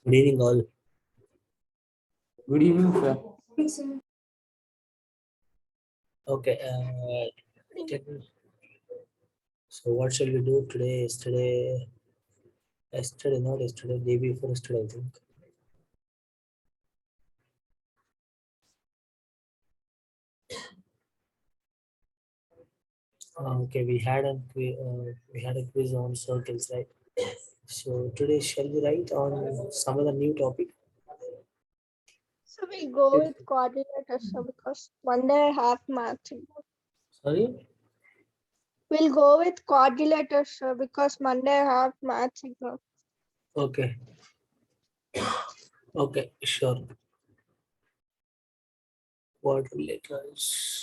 Good evening, all. Good evening, sir. Okay. So what shall we do today? Not yesterday, day before yesterday, I think. Okay, we had a quiz on circles, right? So today, shall we write on some other new topic? So we'll go with quadrilaterals because one day I have math. Sorry. We'll go with quadrilaterals because Monday I have math exam. Okay. Okay, sure. Quadrilaterals.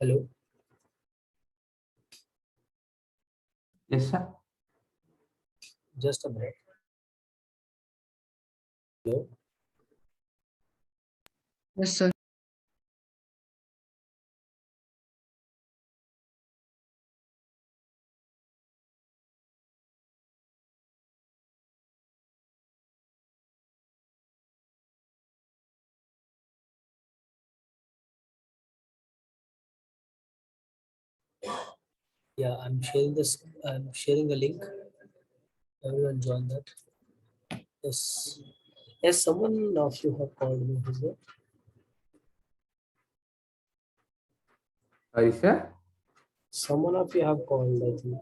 Hello. Yes, sir. Just a minute. Hello. Yes, sir. Yeah, I'm sharing this. I'm sharing a link. Everyone join that. Yes. Yes, someone of you have called me. Is it? Sorry, sir. Someone of you have called, I think.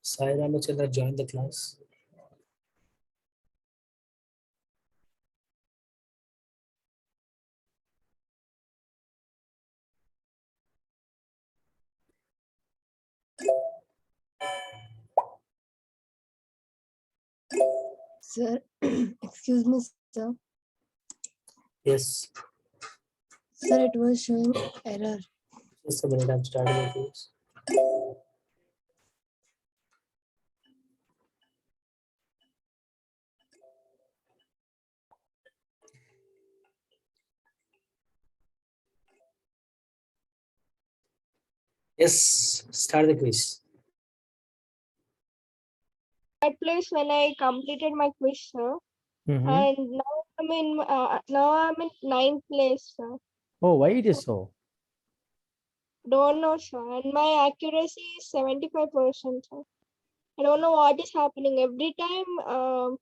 Sai Ramachandra joined the class. Sir, excuse me, sir. Yes. Sir, it was showing error. Just a minute, I'm starting the quiz. Yes, start the quiz. That place when I completed my quiz, sir. Mm-hmm. And now I'm in ninth place, sir. Oh, why it is so? Don't know, sir. And my accuracy is 75%, sir. I don't know what is happening. Every time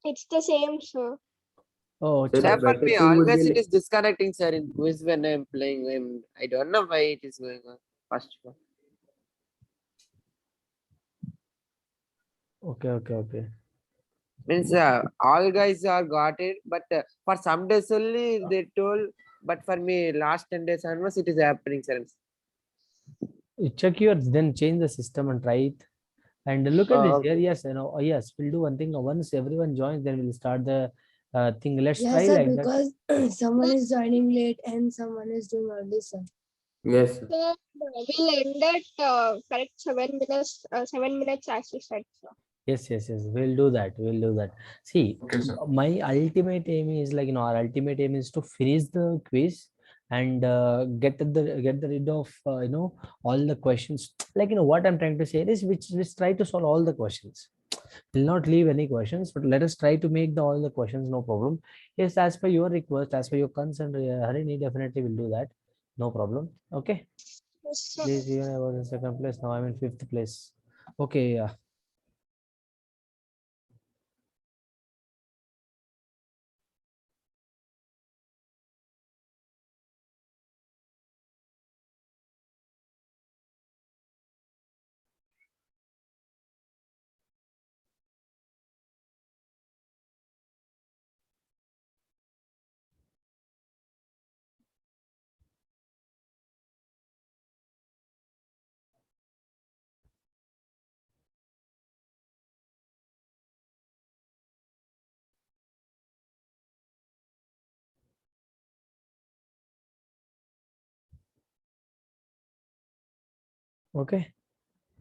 it's the same, sir. Oh, So Sir, the for better me, thing would always be it is disconnecting, sir, in quiz when I'm playing. I don't know why it is going on. First of all. okay. Means all guys are got it, but for some days only they told. But for me, last 10 days onwards, it is happening, sir. You check your, then change the system and try it. And look at this here. Okay. Yes, yes, we'll do one thing. Once everyone joins, then we'll start the thing. Let's Yes, try sir, like that. because someone is joining late and someone is doing early, sir. Yes, sir. Sir, we'll end at correct 7 minutes. 7 minutes as you said. Sir. Yes, we'll do that. We'll do that. See, Okay, sir. my ultimate aim is like, our ultimate aim is to finish the quiz and get the rid of all the questions. Like, what I'm trying to say is, which try to solve all the questions. Will not leave any questions, but let us try to make all the questions, no problem. Yes, as per your request, as per your concern, Harini, definitely will do that. No problem. Okay. Yes, sir. Please, even I was in second place. Now I'm in fifth place. Okay. Yeah. Okay.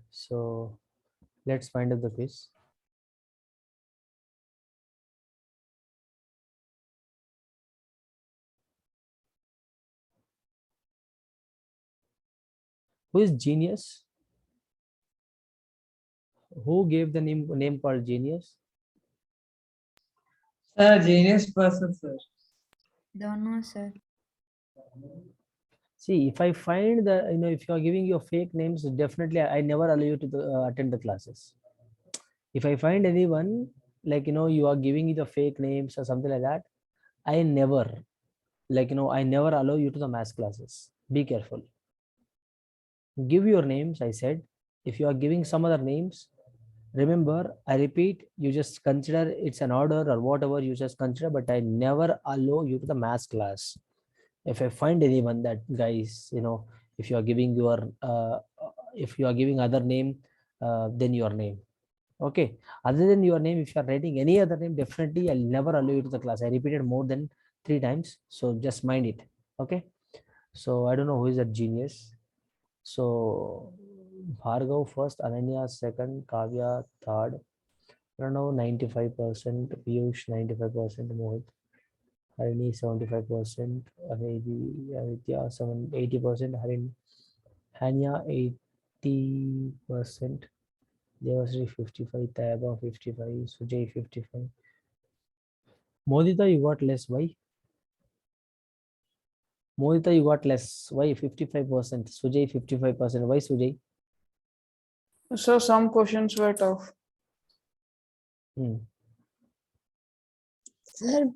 So let's find out the quiz. Who is genius? Who gave the name called genius? Sir, genius person, sir. Don't know, sir. See, if I find the, if you are giving your fake names, definitely I never allow you to attend the classes. If I find anyone like, you are giving the fake names or something like that, I never, I never allow you to the math classes. Be careful. Give your names, I said. If you are giving some other names, remember, I repeat, you just consider it's an order or whatever you just consider, but I never allow you to the math class. If I find anyone that, guys, if you are giving your if you are giving other name, then your name. Okay. Other than your name, if you are writing any other name, definitely I'll never allow you to the class. I repeated more than 3 times. So just mind it. Okay. So I don't know who is that genius. So Bhargav first, Ananya second, Kavya third. I don't know, 95%, Piyush 95%, Mohit, Harini 75%, Aditya 80%, Harini, Hanya 80%, Devasri 55, Taiba 55, Sujay 55. Modita, you got less. Why? Modita, you got less. Why? 55%. Sujay 55%. Why, Sujay? So some questions were tough. Sir,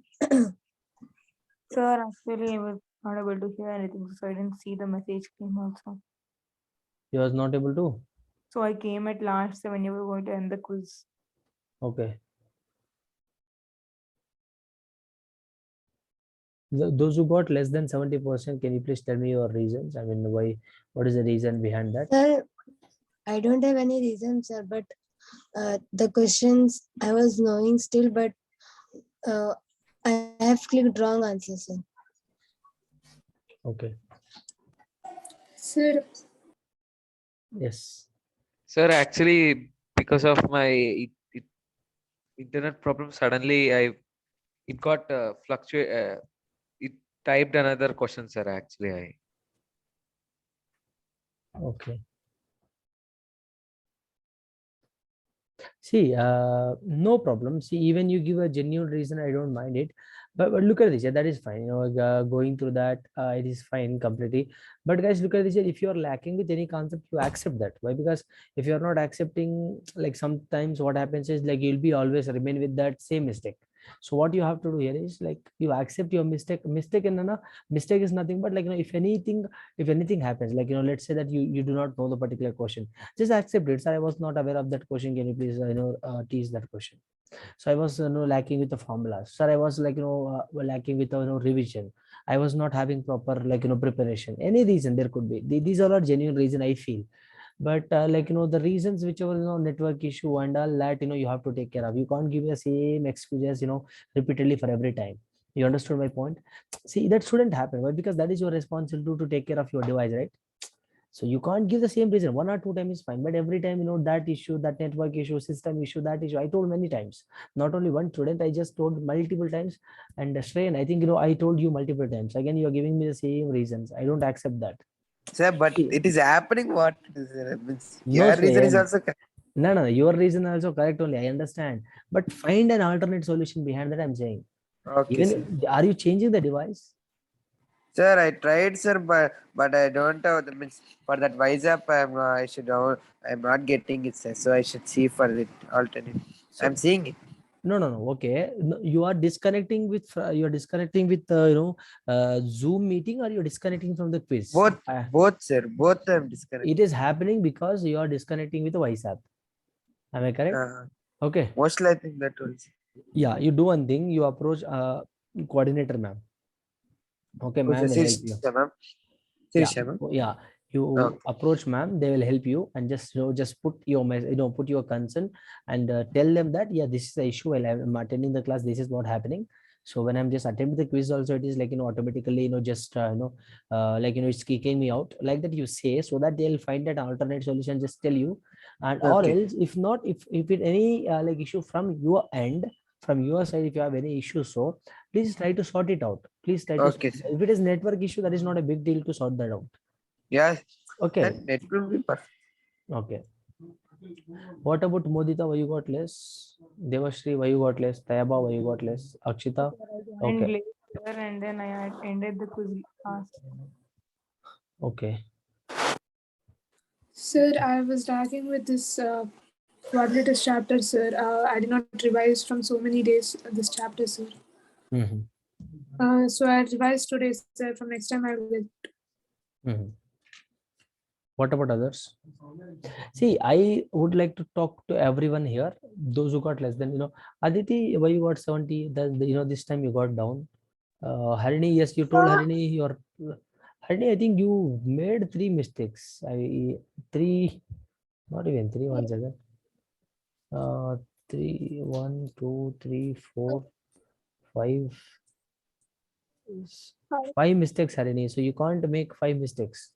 Sir, actually, I was not able to hear anything, so I didn't see the message came also. You was not able to? So I came at last when you were going to end the quiz. Okay. Those who got less than 70%, can you please tell me your reasons? I mean, why? What is the reason behind that? sir, I don't have any reason, sir, but the questions I was knowing still, but I have clicked wrong answer, sir. Okay. Sir, Yes. Sir, actually, because of my internet problem, suddenly it got fluctuate. It typed another question, sir. Actually, Okay. See, no problem. See, even you give a genuine reason, I don't mind it. But look at this, yeah, that is fine. Going through that, it is fine completely. But guys, look at this. If you are lacking with any concept, you accept that. Why? Because if you are not accepting, like sometimes what happens is like you'll be always remain with that same mistake. So what you have to do here is like you accept your mistake. Mistake is nothing but like if anything happens, like let's say that you do not know the particular question, just accept it. Sir, I was not aware of that question. Can you please teach that question? So I was lacking with the formulas. Sir, I was like lacking with revision. I was not having proper like preparation. Any reason there could be. These are genuine reason I feel. But like the reasons whichever network issue and all that you have to take care of. You can't give the same excuses repeatedly for every time. You understood my point? See, that shouldn't happen. Why? Because that is your responsibility to take care of your device, right? So you can't give the same reason. 1 or 2 times is fine, but every time that issue, that network issue, system issue, that issue, I told many times. Not only one student, I just told multiple times. And Shreyan, I think I told you multiple times. Again, you are giving me the same reasons. I don't accept that. Sir, but it is happening. What it is, means No, your reason is Shreyan. also No, your reason also correct only. I understand, but find an alternate solution behind that. I'm saying. okay, sir. Even are you changing the device? Sir, I tried, sir, but I don't have the means for that WhatsApp. I'm not getting it, sir. So I should see for the alternate. So, I'm seeing it. No. Okay, no, you are disconnecting with Zoom meeting, or you're disconnecting from the quiz. Both, sir. Both I'm disconnected. It is happening because you are disconnecting with the WhatsApp. Am I correct? Okay. Mostly I think that was. Yeah, you do one thing. You approach coordinator, ma'am. Okay, ma'am will help you. Yeah, you approach ma'am. They will help you and just just put your put your concern and tell them that this is the issue. While I'm attending the class, this is what happening. So when I'm just attending the quiz, also it is like automatically just like it's kicking me out like that. You say so that they'll find that alternate solution. Just tell you, and or else if not, if it any like issue from your end. From your side, if you have any issue, so please try to sort it out. Please try to. If it is network issue, that is not a big deal to sort that out. Yeah. Okay. It will be perfect. Okay. What about Modita? Why you got less? Devashri, why you got less? Tayaba, why you got less? Akshita. Okay. And then I ended the quiz last. Okay. Sir, I was lagging with this quadrilaterals chapter, sir. I did not revise from so many days this chapter, sir. So I revised today, sir. From next time I will. What about others? See, I would like to talk to everyone here. Those who got less than Aditi, why you got 70? This time you got down. Harini, yes, you told Harini your. Harini, I think you made 3 mistakes. Not even 3. 1 second. 3, 1, 2, 3, 4, 5. 5 mistakes, Harini. So you can't make 5 mistakes.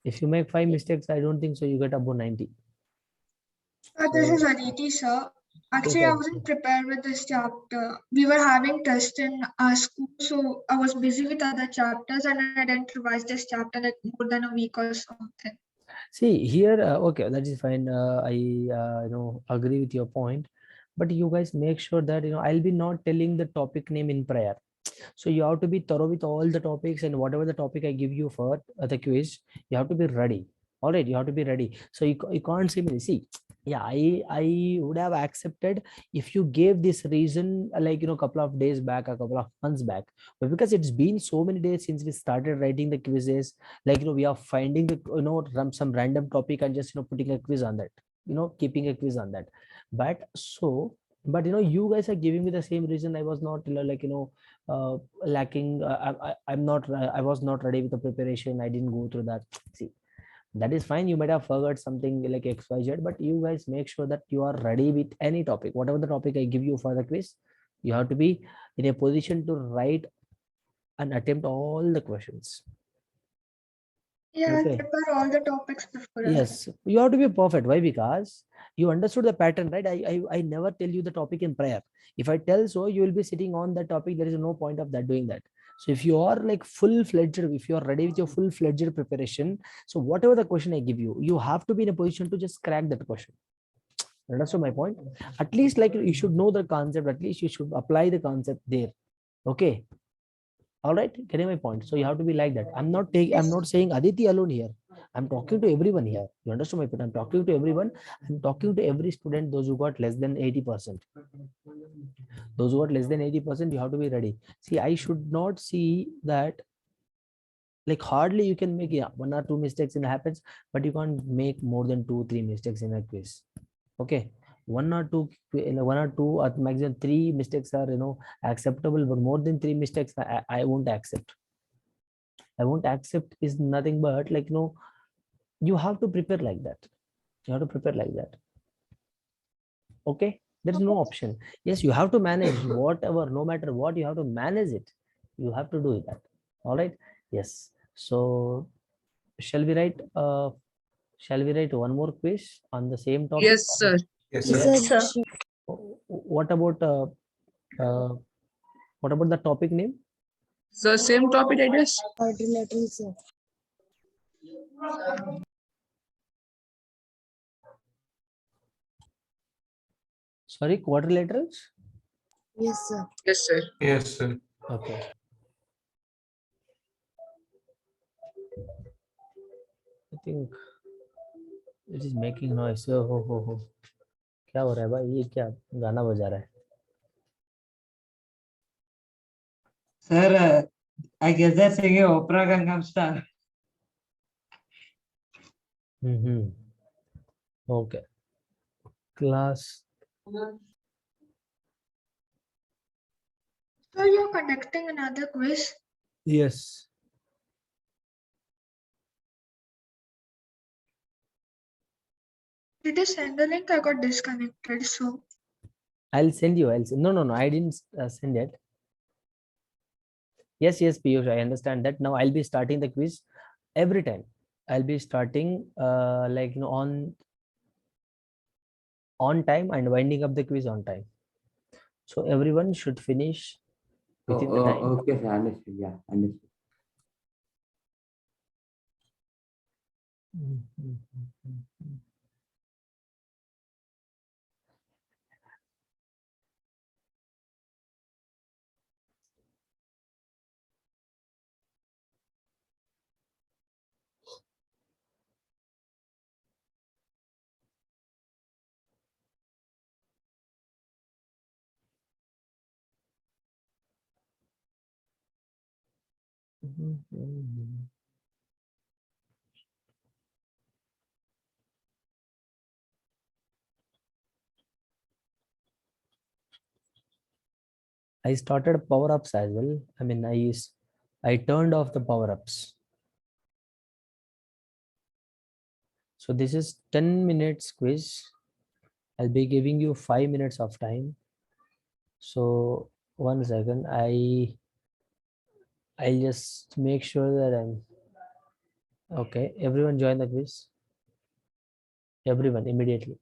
If you make 5 mistakes, I don't think so. You get above 90. This is Aditi, sir. Actually, I wasn't prepared with this chapter. We were having tests in our school, so I was busy with other chapters, and I didn't revise this chapter like more than a week or something. See here, okay, that is fine. I agree with your point, but you guys make sure that I'll be not telling the topic name in prayer. So you have to be thorough with all the topics, and whatever the topic I give you for the quiz, you have to be ready. All right, you have to be ready. So you can't simply see. Yeah, I would have accepted if you gave this reason like a couple of days back, a couple of months back, but because it's been so many days since we started writing the quizzes, like we are finding the some random topic and just putting a quiz on that, keeping a quiz on that. But you guys are giving me the same reason. I was not like lacking. I was not ready with the preparation. I didn't go through that. See, that is fine. You might have forgot something like XYZ, but you guys make sure that you are ready with any topic. Whatever the topic I give you for the quiz, you have to be in a position to write and attempt all the questions. Yeah, okay. Prepare all the topics before. Yes, you have to be perfect. Why? Because you understood the pattern, right? I never tell you the topic in prayer. If I tell so, you will be sitting on that topic. There is no point of that doing that. So if you are like full-fledged, if you are ready with your full-fledged preparation, so whatever the question I give you, you have to be in a position to just crack that question. Understand my point? At least like you should know the concept. At least you should apply the concept there. Okay. All right. Getting my point. So you have to be like that. I'm not saying Aditi alone here. I'm talking to everyone here. You understand my point? I'm talking to everyone. I'm talking to every student, those who got less than 80%. Those who are less than 80%, you have to be ready. See, I should not see that, like hardly you can make, yeah, 1 or 2 mistakes and happens, but you can't make more than 2-3 mistakes in a quiz. Okay, 1 or 2, 1 or 2 at maximum 3 mistakes are, acceptable, but more than 3 mistakes, I won't accept. I won't accept is nothing but, like, you have to prepare like that. You have to prepare like that. Okay, there is no option. Yes, you have to manage whatever, no matter what, you have to manage it. You have to do that. All right. Yes. So shall we write one more quiz on the same topic? Yes, sir. Yes, Yes. sir. Sir. What about the topic name? So same topic, I guess. Quadrilateral, sir. Sorry, quadrilaterals. Yes, sir. Yes, sir. Yes, sir. Okay. I think it is making noise. Oh, हो. क्या हो रहा है भाई? ये क्या गाना बजा रहा है? Sir, I guess they're singing Opera Gangnam Style. Okay. Class. So you're conducting another quiz? Yes. Did you send the link? I got disconnected. So I'll send you. No. I didn't send it. Yes, Piyush, I understand that. Now I'll be starting the quiz every time. I'll be starting on time and winding up the quiz on time. So everyone should finish within the time. Okay, sir. Understood. Yeah, understood. I started power-ups as well. I mean, I turned off the power-ups. So this is 10 minutes quiz. I'll be giving you 5 minutes of time. So 1 second, I'll just make sure that I'm okay. Everyone join the quiz. Everyone immediately.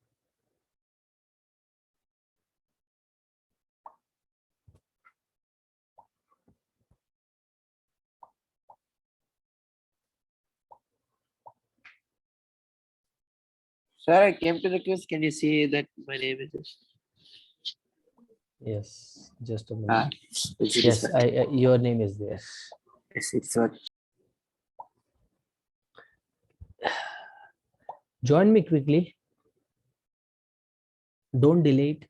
Sir, I came to the quiz. Can you see that my name is this? Yes, just a minute. It's Yes, this one. your name is there. It's what. Join me quickly. Don't delete.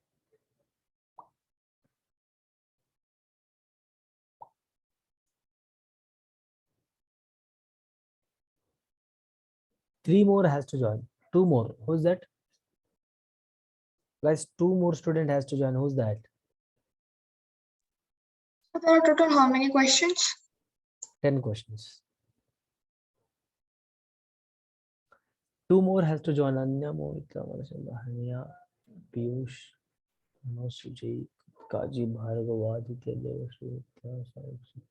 Three more has to join. 2 more. Who's that? Guys, 2 more student has to join. Who's that? there are total how many questions? 10 questions. 2 more has to join. Anya, Mohita, Hania, Piyush, Suji, Kaji, Bhargava, Aditya, Devashrita, Sakshi.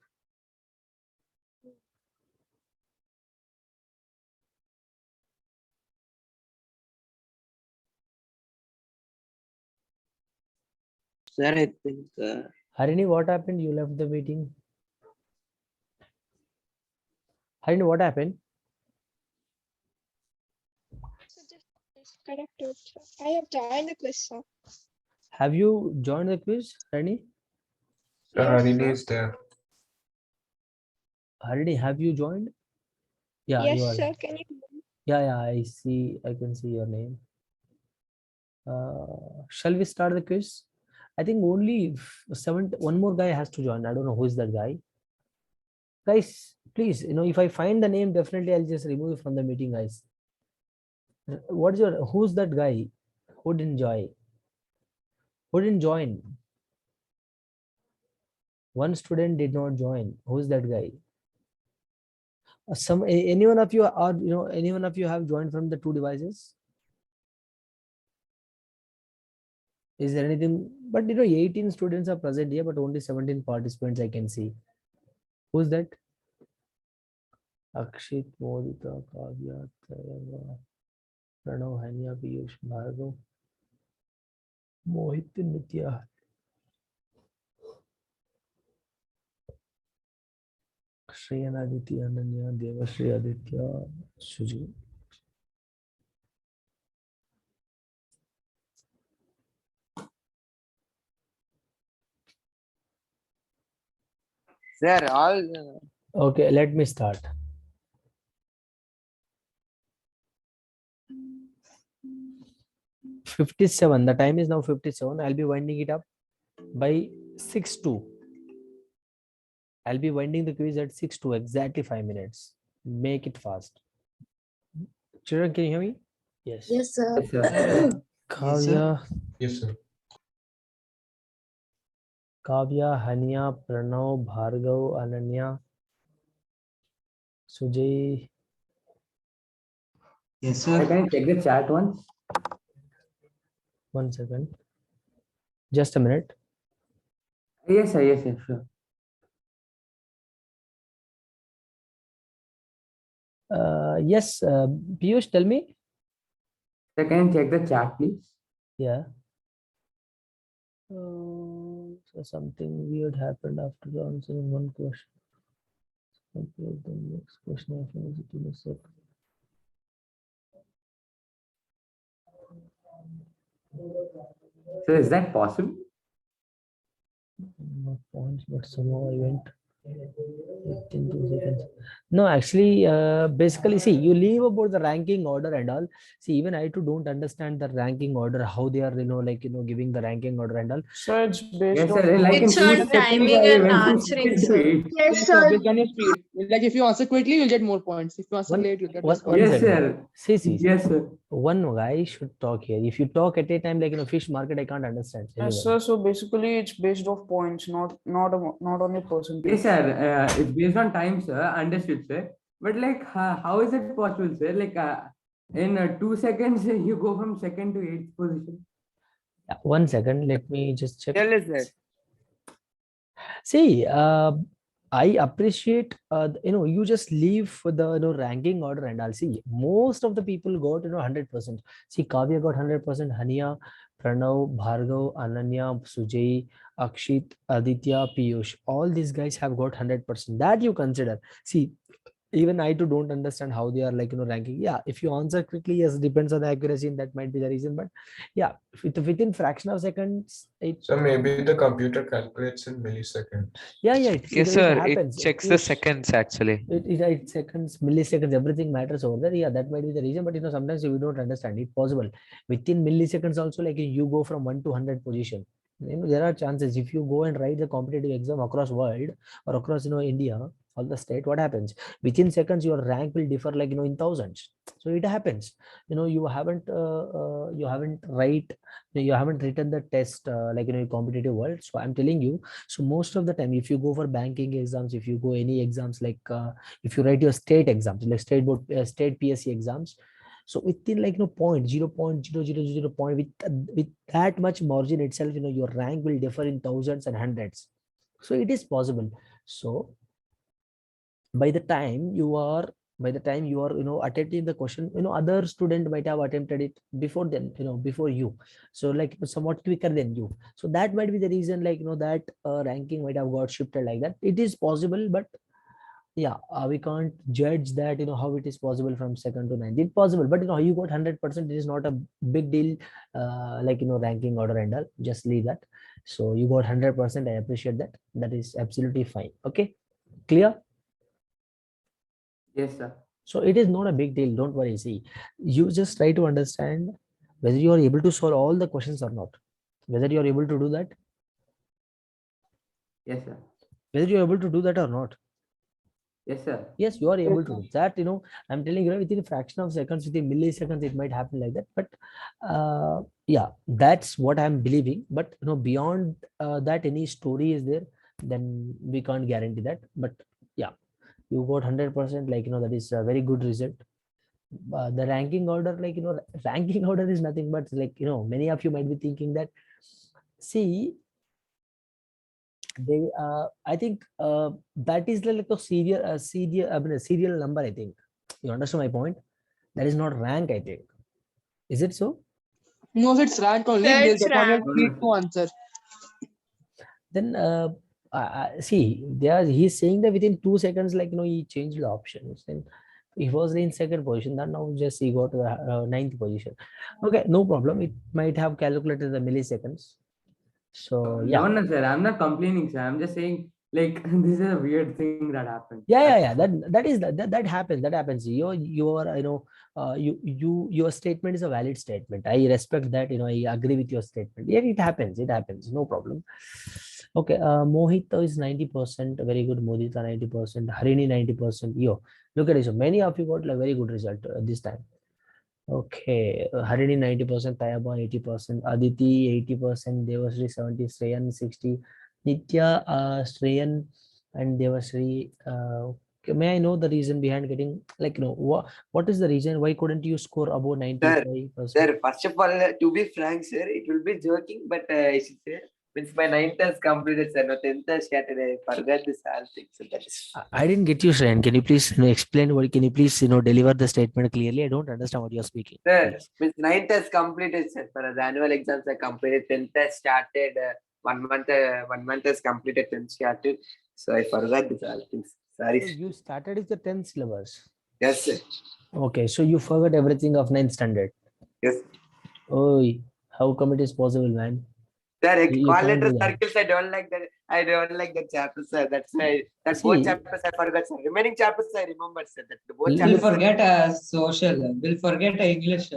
Sir, I think. Harini, what happened? You left the meeting. Harini, what happened? Corrected. I have joined the quiz, sir. Have you joined the quiz, Harini? Harini is there. Harini, have you joined? Yeah, you are. Sir. Can you? Yeah, I see. I can see your name. Shall we start the quiz? I think only one more guy has to join. I don't know who is that guy. Guys, please, if I find the name, definitely I'll just remove it from the meeting, guys. Who's that guy who didn't join? Who didn't join? One student did not join. Who's that guy? Anyone of you are, anyone of you have joined from the 2 devices? Is there anything? But 18 students are present here, but only 17 participants I can see. Who's that? Akshit, Modita, Kavya, Pranav, Hanya, Piyush, Bhargav, Mohit, Nitya. Shreyan, Aditya, Ananya, Devashri, Aditya, Suji. Sir, all. Okay, let me start. $57. The time is now 57. I'll be winding it up by 6:02. I'll be winding the quiz at 6:02, exactly 5 minutes. Make it fast. Children, can you hear me? Yes. Yes, sir. Yes, sir. Kavya, Yes, sir. Hania, Pranav, Bhargav, Ananya, Sujay. Yes, sir. Can you check the chat once? 1 second. Just a minute. Yes, sir. Yes, sir. Sure. Yes, Piyush, tell me. Sir, can you check the chat, please? Yeah. So something weird happened after answering one question. Okay, the next question I finished it in a sec. So is that possible? No points, but somehow I went within 2 seconds. No, actually, basically, see, you leave about the ranking order and all. See, even I too don't understand the ranking order, how they are, giving the ranking order and all. So it's based Yes, on sir. Like in It's 2 on seconds, timing I and went from answering, 16 to sir. 8. Yes, Yes, sir. based on your speed. Like if you answer quickly, you'll get more points. If you answer late, you'll get less points. Yes, second. sir. See. Yes, sir. One guy should talk here. If you talk at a time, like fish market, I can't understand. Yes, sir. So basically, it's based off points, not on a percentage. Yes, sir. It's based on time, sir. Understood, sir. But like, how is it possible, sir? Like, in 2 seconds, you go from second to 8th position. 1 second, let me just check. Tell us that. See, I appreciate, you just leave for the, ranking order and I'll see most of the people got, 100%. See, Kavya got 100%, Hania, Pranav, Bhargav, Ananya, Sujay, Akshit, Aditya, Piyush. All these guys have got 100%. That you consider. See, even I too don't understand how they are ranking. Yeah, if you answer quickly, yes, depends on the accuracy, and that might be the reason. But yeah, within fraction of seconds, So maybe the computer calculates in milliseconds. yeah, Yes, it sir. happens. It checks the seconds actually. It seconds, milliseconds, everything matters over there. Yeah, that might be the reason. But sometimes we don't understand it. Possible within milliseconds also, like you go from 1 to 100 position. There are chances if you go and write the competitive exam across world or across India, all the state, what happens within seconds your rank will differ like in thousands. So it happens. You haven't written the test like competitive world. So I'm telling you, so most of the time if you go for banking exams, if you go any exams like if you write your state exams like state board state PSC exams, so within like 0.0000 point with that much margin itself, your rank will differ in thousands and hundreds. So it is possible. So by the time you are attempting the question, other student might have attempted it before them, before you, so like somewhat quicker than you. So that might be the reason, like that ranking might have got shifted like that. It is possible, but yeah, we can't judge that, how it is possible from second to ninth. It's possible, but you got 100%. It is not a big deal, like ranking order and all. Just leave that. So you got 100%. I appreciate that. That is absolutely fine. Okay, clear? Yes, sir. So it is not a big deal. Don't worry. See, you just try to understand whether you are able to solve all the questions or not. Whether you are able to do that. Yes, sir. Whether you're able to do that or not. Yes, sir. Yes, you are Yes, able to sir. do that. I'm telling you, within a fraction of seconds, within milliseconds, it might happen like that. But yeah, that's what I'm believing. But beyond that, any story is there, then we can't guarantee that. But yeah, you got 100%. That is a very good result. The ranking order, ranking order is nothing but many of you might be thinking that, see, they I think that is like a serial number. I think you understand my point. That is not rank. I think, is it so? No, it's rank only. Yeah, They it's get only rank. need to answer. Then see, he's saying that within 2 seconds, he changed the options. Then he was in second position. Then now just he got to the ninth position. Okay, no problem. It might have calculated the milliseconds. So yeah. No, sir. I'm not complaining, sir. I'm just saying, like, this is a weird thing that happened. Yeah. That happens. That happens. Your statement is a valid statement. I respect that. I agree with your statement. Yeah, it happens. It happens. No problem. Okay. Mohit is 90%. Very good. Mohita 90%. Harini 90%. Yo, look at this. So many of you got like very good result this time. Okay, Harini 90%, Tayaba 80%, Aditi 80%, Devasri 70, Shreyan 60, Nitya, Shreyan and Devasri. Okay, may I know the reason behind getting what is the reason? Why couldn't you score above 95%? Sir, first of all, to be frank, sir, it will be joking, but I should say, means my 9th has completed, sir. No 10th has started. I forgot this whole thing. So that is. I didn't get you, Shreyan. Can you please explain what? Can you please deliver the statement clearly? I don't understand what you're speaking. Sir, means 9th has completed, sir. For the annual exams are completed. 10th has started. 1 month has completed. 10th started. So I forgot this whole things. Sorry. So you started with the 10th syllabus. Yes, sir. Okay, so you forgot everything of 9th standard. Yes. Oh, how come it is possible, man? Sir, You call can't letter do that. circles. I don't like that. I don't like that chapter, sir. That's why that See, both chapters I forgot, sir. Remaining chapters I remember, sir. That the both We'll We'll chapters. forget social, we'll forget English,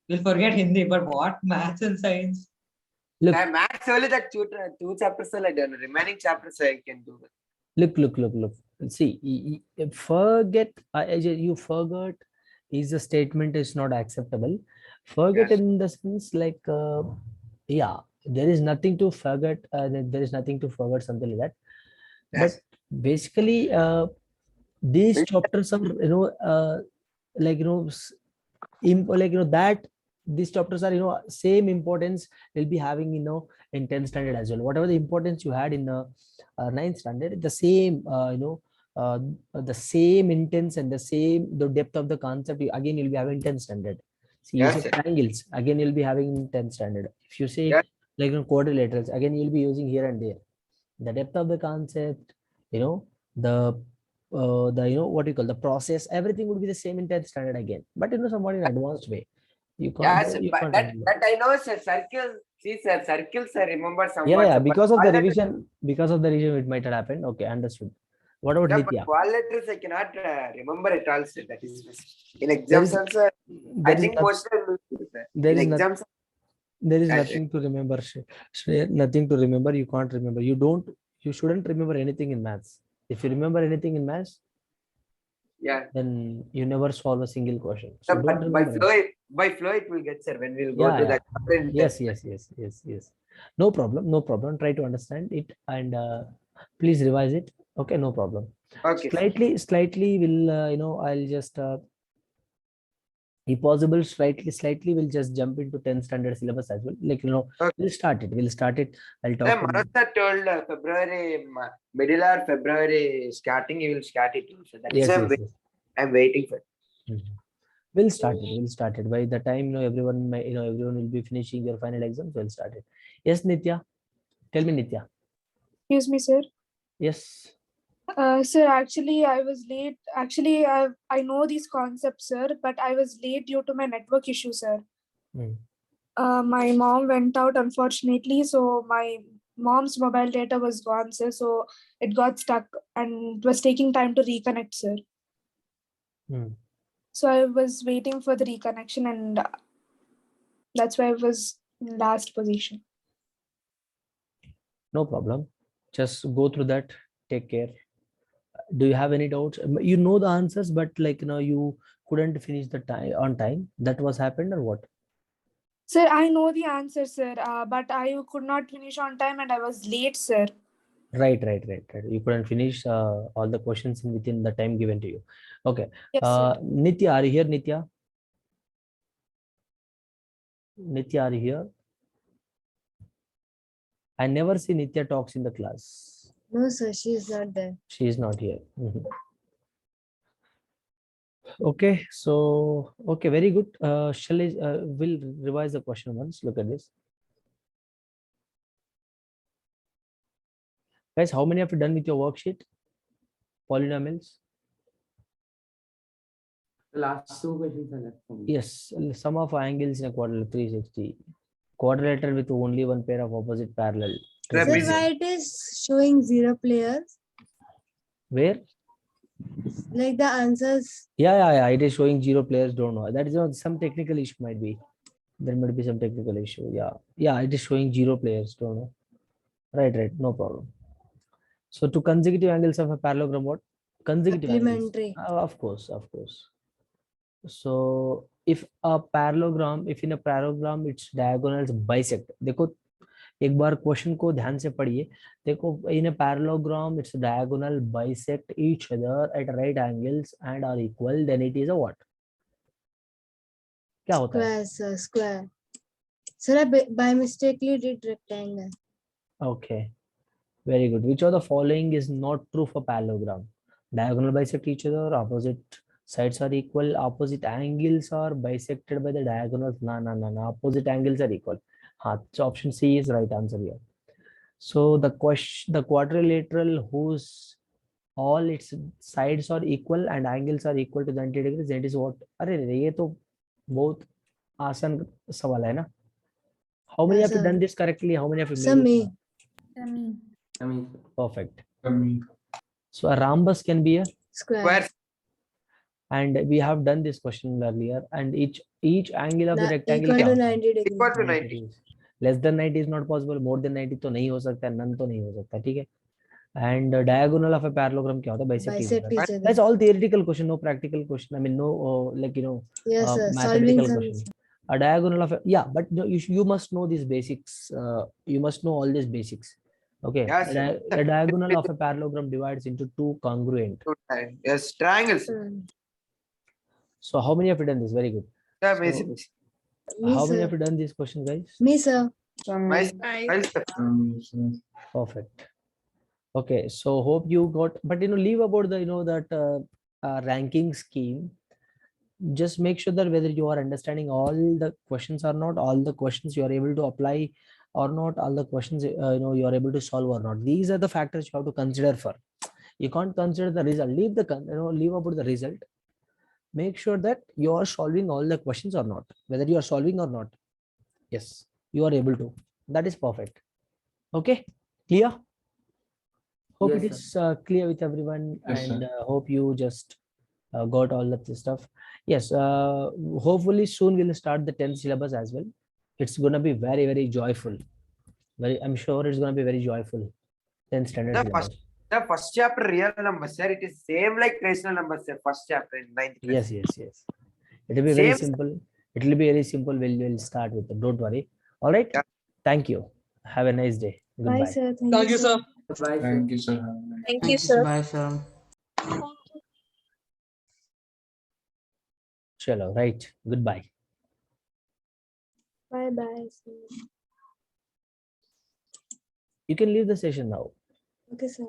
we'll forget Hindi, but what maths and science? Look, Maths only that two chapters I don't know. Remaining chapters I can do. look. See, forget. You forgot is the statement is not acceptable. Forget Yes. in the sense yeah, there is nothing to forget. There is nothing to forget, something like that. Yes. But basically, these chapters are like that these chapters are same importance will be having in 10th standard as well. Whatever the importance you had in 9th standard, the same uh, the same intense and the depth of the concept again you'll be having 10th standard. See, you Yes, say sir. triangles, again you'll be having in 10th standard. If you say Yes. quadrilaterals, again you'll be using here and there. The depth of the concept, the what you call the process, everything would be the same in 10th standard again, but somewhat in advanced way. You can't Yes, you but can't that remember. that I know, sir. Circles. See, sir. Circles I remember Yeah, somewhat. Sir, but because of the all letters, revision it might have happened. Okay, understood. What about yeah, but Nitya? all letters I cannot remember it all, sir. That is in There exams is also. I there is think not, most of them, sir. there In is not exams. there is Yes, nothing to remember. Shreya, nothing to remember. You can't remember. You shouldn't remember anything in maths. If you remember anything in maths, yeah. then you never solve a single question. So don't But by remember flow, it. it will get, sir. When we'll go Yeah, to yeah. the content Yes, test. yes. No problem. Try to understand it and please revise it. Okay, no problem. Okay, sir. Slightly will I'll just if possible, slightly we'll just jump into 10th standard syllabus as well. Okay. We'll start it. I'll talk Sir, to Manoj sir told February, middle or February starting, he will start it too. So that is yes, why I'm waiting for. Mhm. We'll start it by the time everyone will be finishing their final exams. We'll start it. Yes, Nitya, tell me, Nitya. Excuse me, sir. Yes. Sir, actually, I was late. Actually, I know these concepts, sir, but I was late due to my network issue, sir. My mom went out, unfortunately, so my mom's mobile data was gone, sir. So it got stuck and it was taking time to reconnect, sir. So I was waiting for the reconnection, and that's why I was in last position. No problem. Just go through that. Take care. Do you have any doubts? You know the answers, but like you couldn't finish the time on time. That was happened or what? Sir, I know the answer, sir, but I could not finish on time and I was late, sir. Right. You couldn't finish all the questions within the time given to you. Okay. Yes, sir. Nitya, are you here, Nitya? Nitya, are you here? I never see Nitya talks in the class. No, sir, she is not there. She is not here. Okay, so okay, very good. Shall I will revise the question once. Look at this. Guys, how many have you done with your worksheet? Polynomials? The last two questions are left for me. Yes, sum of angles in a quadrilateral 360. Quadrilateral with only one pair of opposite parallel. Sir, why it is showing 0 players? Where? Like the answers. Yeah. It is showing 0 players. Don't know. That is some technical issue might be. There might be some technical issue. Yeah. It is showing 0 players. Don't know. Right. No problem. So to consecutive angles of a parallelogram, what? Consecutive angles. Supplementary. Of course. So if in a parallelogram its diagonals bisect, देखो एक बार question को ध्यान से पढ़िए. देखो in a parallelogram its diagonal bisect each other at right angles and are equal, then it is a what? क्या होता है? Square, sir, square. Sir, I by mistakenly did rectangle. Okay, very good. Which of the following is not true for parallelogram? Diagonal bisect each other, opposite sides are equal, opposite angles are bisected by the diagonals. No. Opposite angles are equal. So option C is right answer here. So the quadrilateral whose all its sides are equal and angles are equal to 90 degrees, that is what? अरे ये तो बहुत आसान सवाल है ना? How many have you done this correctly? How many have you Sir, made it? me. Perfect. So a rhombus can be a Square. and we have done this question earlier, and each angle of the rectangle Equal to क्या? 90 degrees. Equal to 90. Less than 90 is not possible, more than 90 तो नहीं हो सकता, none तो नहीं हो सकता, ठीक है? And diagonal of a parallelogram क्या होता है? Bisect each other. That's all theoretical question, no practical question. I mean, no Yes, sir. mathematical Solving question. A diagonal of but no, you must know these basics. You must know all these basics. Okay. Yes, A diagonal of a parallelogram divides into two congruent. Yes, triangles. So how many have you done this? Very good. Yeah, So, how many have you done this question, guys? Me, sir. Perfect. Okay, so hope you got, but leave about the that ranking scheme. Just make sure that whether you are understanding all the questions or not, all the questions you are able to apply or not, all the questions you are able to solve or not. These are the factors you have to consider for. You can't consider the result. Leave about the result. Make sure that you are solving all the questions or not. Whether you are solving or not, yes, you are able to. That is perfect. Okay, clear? Hope Yes, it is clear with everyone, Yes, and sir. hope you just got all of this stuff. Yes, hopefully soon we'll start the 10th syllabus as well. It's gonna be very, very joyful. I'm sure it's gonna be very joyful. 10th standard syllabus. The first chapter real numbers, sir. It is same like rational numbers, sir. First chapter in 9th class. Yes. It will be very simple. It will be very simple. We'll start with it. Don't worry. All right. Yeah. Thank you. Have a nice day. Goodbye. Bye, sir. Thank you, sir. Bye, Thank you, sir. Thank you, sir. Bye, sir. Chalo, right. Goodbye. Bye. You can leave the session now. Okay, sir.